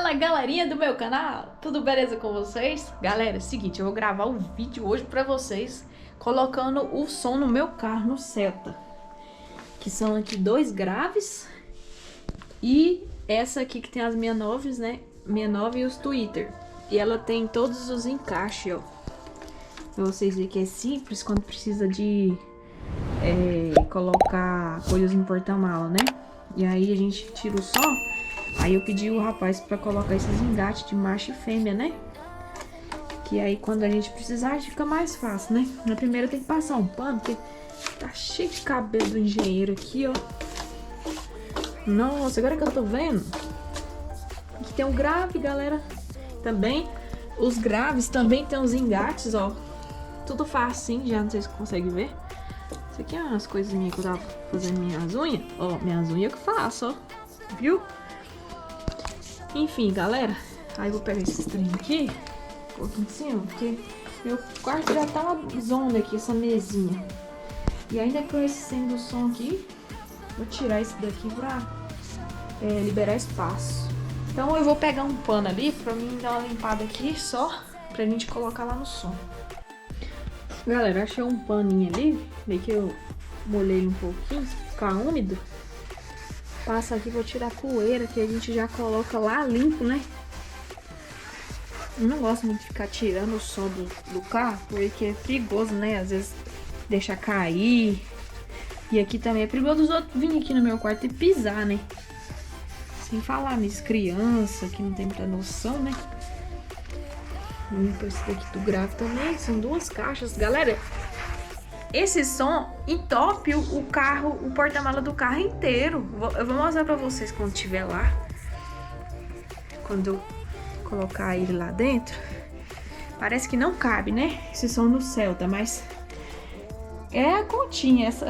Fala, galerinha do meu canal, tudo beleza com vocês? Galera, é o seguinte, eu vou gravar um vídeo hoje pra vocês colocando o som no meu carro, no Celta. Que são aqui dois graves e essa aqui que tem as 69, né? 69 e os Twitter. E ela tem todos os encaixes, ó. Pra vocês verem que é simples quando precisa de colocar coisas em porta-mala, né? E aí a gente tira o som. Aí eu pedi o rapaz pra colocar esses engates de macho e fêmea, né? Que aí quando a gente precisar fica mais fácil, né? Na primeira tem que passar um pano, porque tá cheio de cabelo do engenheiro aqui, ó. Nossa, agora que eu tô vendo. Aqui tem um grave, galera. Também, os graves também tem os engates, ó. Tudo facinho, já não sei se consegue ver. Isso aqui é umas coisas minhas que eu tava fazendo minhas unhas. Ó, minhas unhas que eu faço, ó. Viu? Enfim, galera. Aí eu vou pegar esses trem aqui. Colocar em cima, porque meu quarto já tá uma zona aqui, essa mesinha. E ainda com esse sem do som aqui, vou tirar esse daqui pra liberar espaço. Então eu vou pegar um pano ali pra mim dar uma limpada aqui só, pra gente colocar lá no som. Galera, achei um paninho ali, meio que eu molhei um pouquinho, ficar úmido. Passa aqui, vou tirar a poeira que a gente já coloca lá limpo, né? Eu não gosto muito de ficar tirando o som do carro, porque é perigoso, né? Às vezes deixa cair. E aqui também é perigoso os outros virem aqui no meu quarto e pisar, né? Sem falar nisso, criança que não tem muita noção, né? Limpa esse daqui do grave também, são duas caixas. Galera, esse som entope o carro, o porta-mala do carro inteiro. Eu vou mostrar pra vocês quando estiver lá. Quando eu colocar ele lá dentro. Parece que não cabe, né? Esse som no Celta, mas é a continha, esse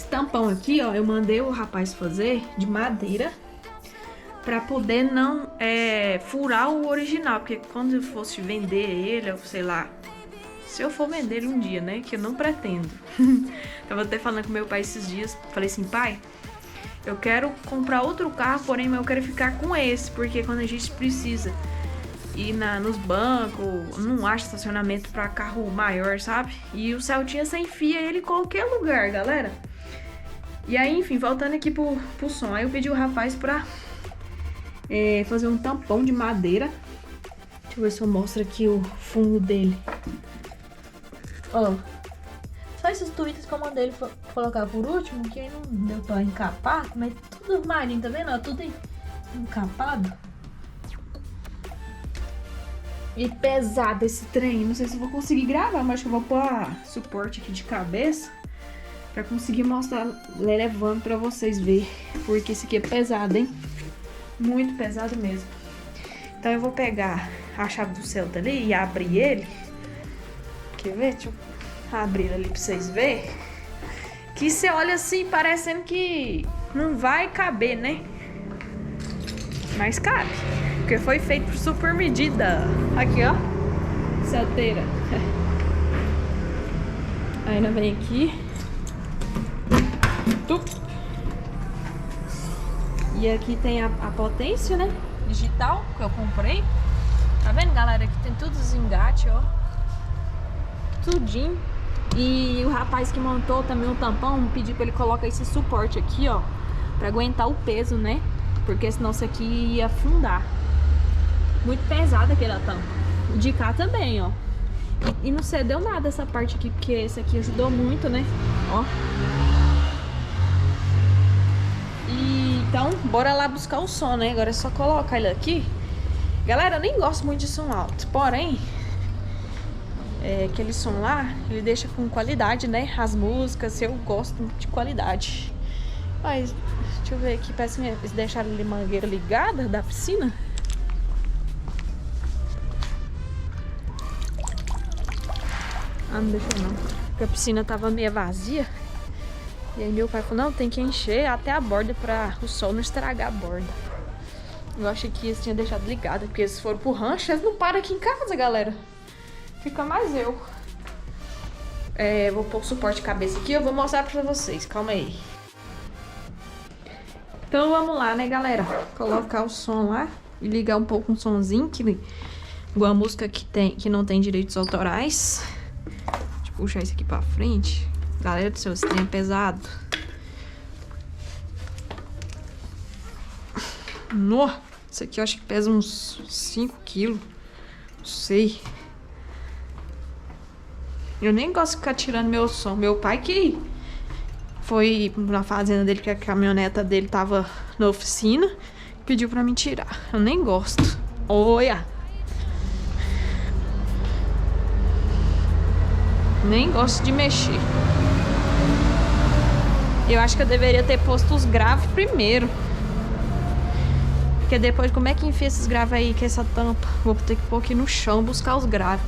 tampão aqui, ó. Eu mandei o rapaz fazer de madeira pra poder não furar o original. Porque quando eu fosse vender ele, eu sei lá, se eu for vender ele um dia, né? Que eu não pretendo. Tava até falando com meu pai esses dias. Falei assim, pai, eu quero comprar outro carro, porém eu quero ficar com esse. Porque quando a gente precisa ir nos bancos, não acha estacionamento pra carro maior, sabe? E o Celtinha você enfia ele em qualquer lugar, galera. E aí, enfim, voltando aqui pro som. Aí eu pedi o rapaz pra fazer um tampão de madeira. Deixa eu ver se eu mostro aqui o fundo dele. Ó, só esses tweets que eu mandei ele colocar por último, que aí não deu pra encapar, mas tudo marinho, tá vendo? Ó, tudo encapado. E pesado esse trem, não sei se eu vou conseguir gravar, mas acho que eu vou pôr suporte aqui de cabeça pra conseguir mostrar levando pra vocês verem, porque esse aqui é pesado, hein? Muito pesado mesmo. Então eu vou pegar a chave do Celta ali e abrir ele. Quer ver? Deixa eu abrir ali pra vocês verem. Que você olha assim, parecendo que não vai caber, né? Mas cabe. Porque foi feito por super medida. Aqui, ó. Celteira. Ainda vem aqui. E aqui tem a potência, né? Digital, que eu comprei. Tá vendo, galera? Aqui tem todos os engates, ó. Tudinho. E o rapaz que montou também o tampão pediu pra ele colocar esse suporte aqui, ó, pra aguentar o peso, né? Porque senão isso aqui ia afundar. Muito pesado aquela tampa. O de cá também, ó. E não cedeu nada essa parte aqui, porque esse aqui ajudou muito, né? Ó. E então, bora lá buscar o som, né? Agora é só colocar ele aqui. Galera, eu nem gosto muito de som alto, porém aquele som lá, ele deixa com qualidade, né? As músicas, eu gosto de qualidade. Mas, deixa eu ver aqui, parece que eles deixaram a mangueira ligada da piscina. Ah, não deixou não, porque a piscina tava meio vazia. E aí meu pai falou, não, tem que encher até a borda pra o sol não estragar a borda. Eu achei que eles tinham deixado ligado, porque eles foram pro rancho, eles não param aqui em casa, galera. Fica mais eu. Vou pôr o suporte de cabeça aqui, eu vou mostrar pra vocês. Calma aí. Então vamos lá, né, galera? Colocar o som lá e ligar um pouco um sonzinho, igual a música que não tem direitos autorais. Deixa eu puxar isso aqui pra frente. Galera do céu, esse trem é pesado. Nossa, isso aqui eu acho que pesa uns 5 quilos. Não sei. Eu nem gosto de ficar tirando meu som. Meu pai que foi na fazenda dele, que a caminhoneta dele tava na oficina, pediu pra mim tirar. Eu nem gosto. Olha! Nem gosto de mexer. Eu acho que eu deveria ter posto os graves primeiro. Porque depois, como é que enfia esses graves aí com essa tampa? Vou ter que pôr aqui no chão buscar os graves.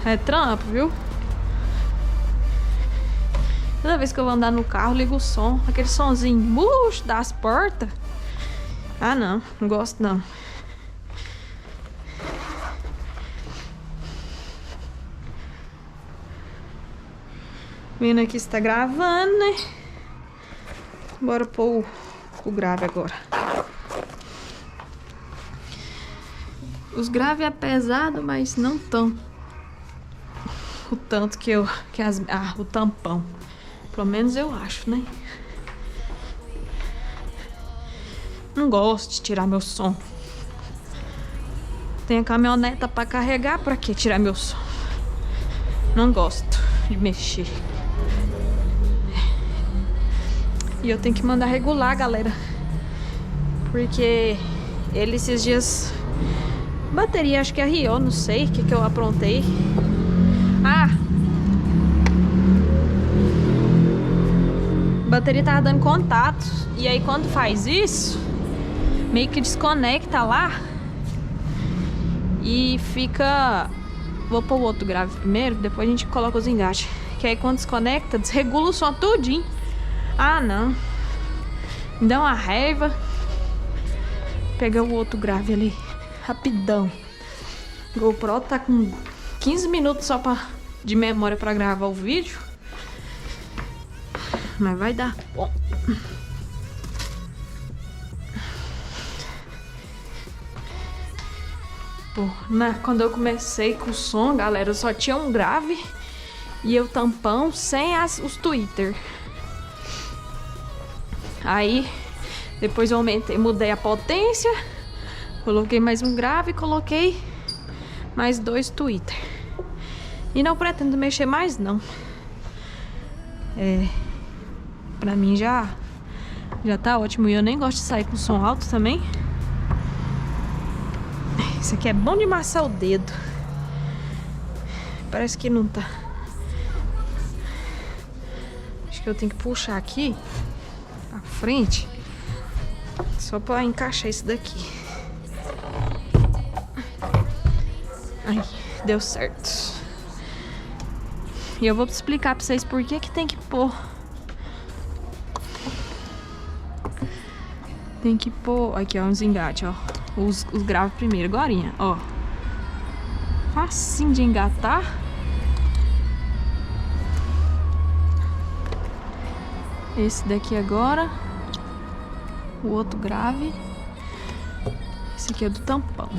É trampo, viu? Toda vez que eu vou andar no carro, ligo o som. Aquele sonzinho murcho das portas. Ah, não. Não gosto, não. Vendo aqui se tá gravando, né? Bora pôr o grave agora. Os graves é pesado, mas não tão. O tanto que o tampão. Pelo menos eu acho, né? Não gosto de tirar meu som. Tem a caminhoneta pra carregar, pra que tirar meu som? Não gosto de mexer. E eu tenho que mandar regular, galera. Porque ele esses dias... Bateria, acho que arriou, não sei o que eu aprontei. Ah! A bateria tava dando contato. E aí quando faz isso, meio que desconecta lá. E fica... Vou pôr o outro grave primeiro, depois a gente coloca os engates. Que aí quando desconecta, desregula o som tudinho. Ah, não. Me dá uma raiva. Pegar o outro grave ali. Rapidão. GoPro tá com 15 minutos só de memória pra gravar o vídeo. Mas vai dar bom. Pô, quando eu comecei com o som, galera, eu só tinha um grave e o tampão sem os tweeter. Aí, depois eu aumentei, mudei a potência, coloquei mais um grave e coloquei mais 2 tweeter. E não pretendo mexer mais, não. Pra mim já tá ótimo. E eu nem gosto de sair com som alto também. Isso aqui é bom de amassar o dedo. Parece que não tá. Acho que eu tenho que puxar aqui pra frente, só pra encaixar isso daqui. Aí, deu certo. E eu vou explicar pra vocês por que tem que pôr. Tem que pôr... Aqui, ó, uns engates, ó. Os graves primeiro, agorinha, ó. Facinho de engatar. Esse daqui agora. O outro grave. Esse aqui é do tampão.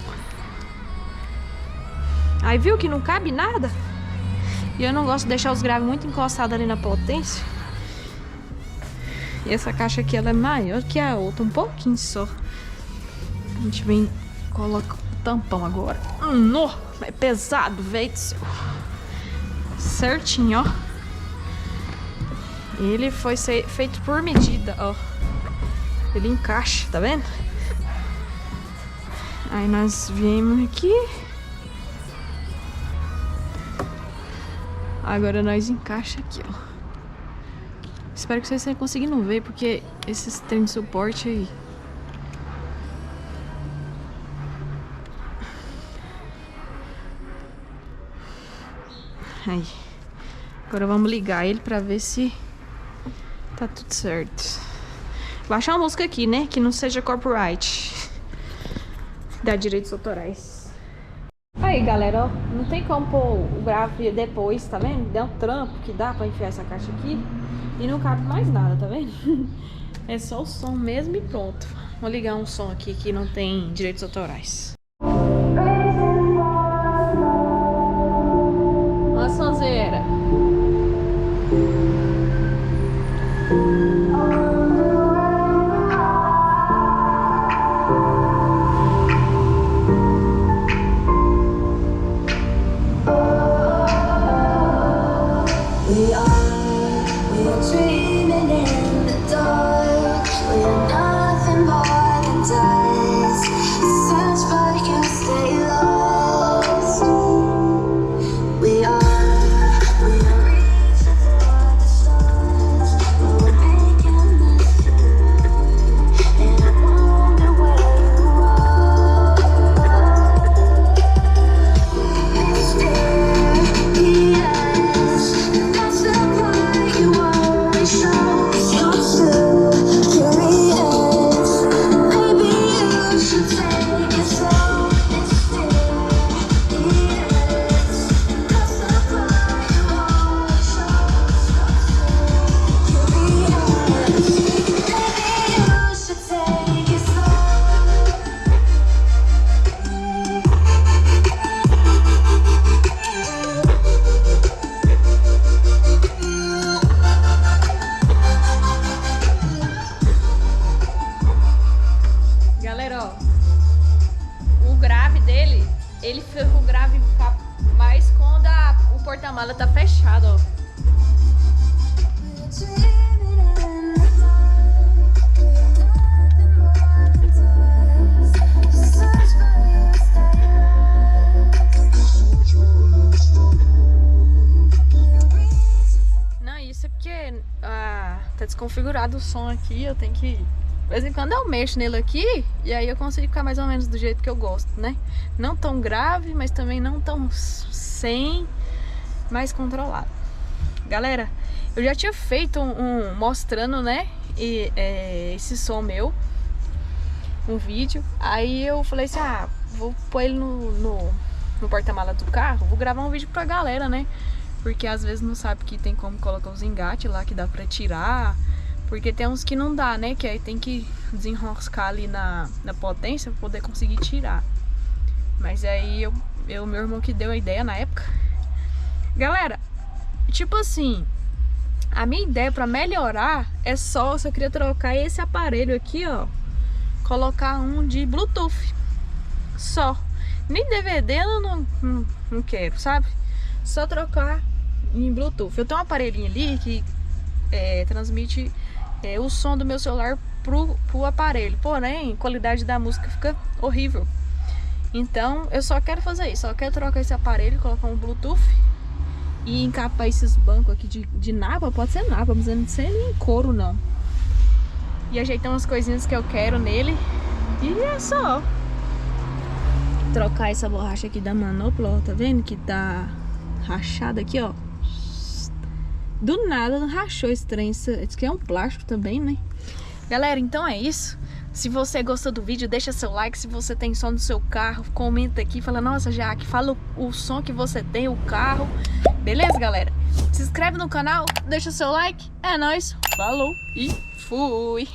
Aí viu que não cabe nada? E eu não gosto de deixar os graves muito encostados ali na potência. E essa caixa aqui, ela é maior que a outra, um pouquinho só. A gente vem, coloca o tampão agora. É pesado, velho do céu. Certinho, ó. Ele foi feito por medida, ó. Ele encaixa, tá vendo? Aí nós viemos aqui. Agora nós encaixa aqui, ó. Espero que vocês estejam conseguindo ver, porque esses trem de suporte aí. Aí. Agora vamos ligar ele pra ver se tá tudo certo. Vou achar uma música aqui, né? Que não seja copyright. Dá direitos autorais. Aí, galera, ó. Não tem como pôr o grave depois, tá vendo? Deu um trampo que dá pra enfiar essa caixa aqui. E não cabe mais nada, tá vendo? É só o som mesmo e pronto. Vou ligar um som aqui que não tem direitos autorais. Uma sonzeira. Ele fica com o grave mais quando o porta-mala tá fechado, ó. Não, isso é porque tá desconfigurado o som aqui, eu tenho que... De vez em quando eu mexo nele aqui e aí eu consigo ficar mais ou menos do jeito que eu gosto, né? Não tão grave, mas também não tão sem, mais controlado. Galera, eu já tinha feito mostrando, né, esse som meu, um vídeo. Aí eu falei assim, vou pôr ele no porta-mala do carro, vou gravar um vídeo pra galera, né? Porque às vezes não sabe que tem como colocar os engates lá, que dá pra tirar. Porque tem uns que não dá, né? Que aí tem que desenroscar ali na potência pra poder conseguir tirar. Mas aí meu irmão que deu a ideia na época. Galera, tipo assim, a minha ideia pra melhorar é só, eu queria trocar esse aparelho aqui, ó. Colocar um de Bluetooth. Só. Nem DVD eu não quero, sabe? Só trocar em Bluetooth. Eu tenho um aparelhinho ali que transmite o som do meu celular pro aparelho. Porém, a qualidade da música fica horrível. Então, eu só quero fazer isso. Só quero trocar esse aparelho, colocar um Bluetooth e encapar esses bancos aqui de napa. Pode ser napa, mas não ser nem couro, não. E ajeitar umas coisinhas que eu quero nele. E é só trocar essa borracha aqui da manopla, ó. Tá vendo que tá rachada aqui, ó. Do nada rachou esse trem. Isso aqui é um plástico também, né? Galera, então é isso. Se você gostou do vídeo, deixa seu like. Se você tem som no seu carro, comenta aqui. Fala, nossa, Jaque, fala o som que você tem, o carro. Beleza, galera? Se inscreve no canal, deixa seu like. É nóis. Falou e fui.